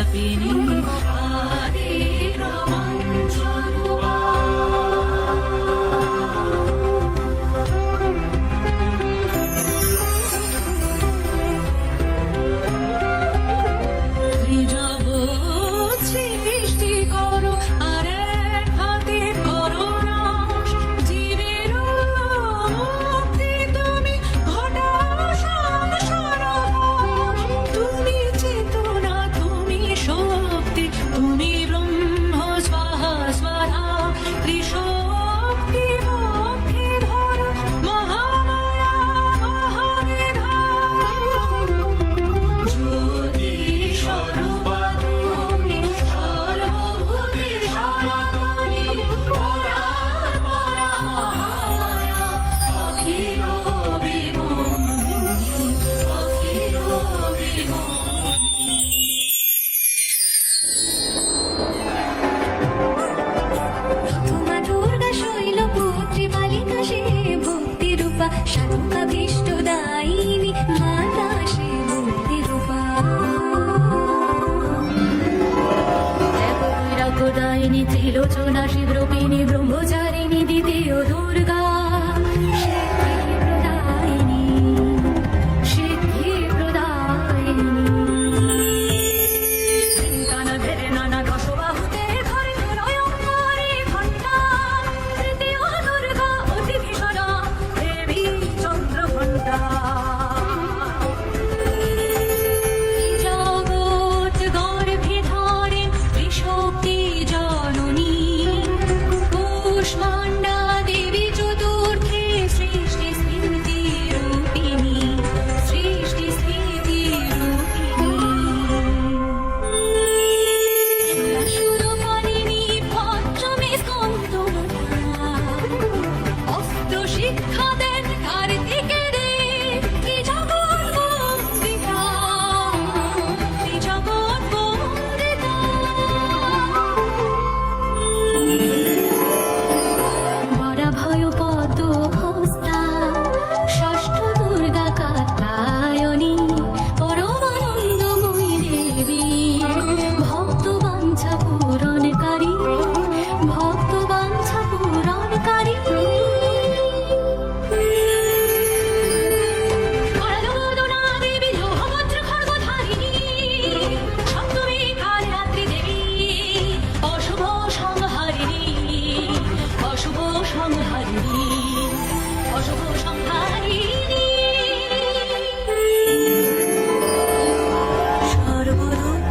ব্যাপিনী আদি রোমাঞ্চরূপা। ত্রিজগৎ সৃষ্টি করো আর এক হাতে করো নাশ, জীবের মুক্তি তুমি ঘটাও সংসার হাস। তুমি চেতনা, তুমি শক্তি, তুমি ব্রহ্ম স্বাহা স্বাহা। ত্রিশক্তি মুখে ধরো মহামায়া মহামেধা। জ্যোতি স্বরূপা তুমি সর্বভূতে সনাতনী, পরাৎ পরা মহামায়া অখিল বিমোহিনী, অখিল বিমোহিনী। প্রথমা দুর্গা শৈলপুত্রী বালিকা সে ভক্তি রূপা, সাধুকা ভীষ্টদায়িনী মাতা সে ভক্তি রূপা। বৈরাগ্যদায়িনী ত্রিলোচনা শিবরূপিণী ব্রহ্মচারিণী দ্বিতীয় দুর্গা। সিদ্ধি প্রদায়িনী, সিদ্ধি প্রদায়িনী। চিন্তানা ধরে নানা দশবাহুতে ধরে নয়নকারী ঘণ্টা। তৃতীয় দুর্গা অতি ভীষণা দেবী চন্দ্রঘণ্টা। জগৎ গর্ভে ধারেন ত্রিশক্তি জননী, কুষ্মাণ্ডা দেবী চতুর্থে সৃষ্টি স্থিতি রূপিণী, সৃষ্টি স্থিতি রূপিণী। সুরপালিনী পঞ্চমী স্কন্দমাতা, অস্ত্র শিক্ষা দেন কার্তিকের। ত্রিজগৎ বন্দিতা, ত্রিজগৎ বন্দিতা। বরাভয় পদ্মহস্তা, ষষ্ঠ দুর্গা কাত্যায়নী, পরমানন্দময়ী দেবী। ভক্ত বাঞ্ছা পূরণকারী, ভক্ত বাঞ্ছা পূরণকারী। করদোদনা দেবী লৌহবজ্র খড়গধারিণী, সপ্তমী কালরাত্রি দেবী। অশুভ সংহারিণী, অশুভ সংহারিণী, অশুভ সংহারিণী। সর্বলোক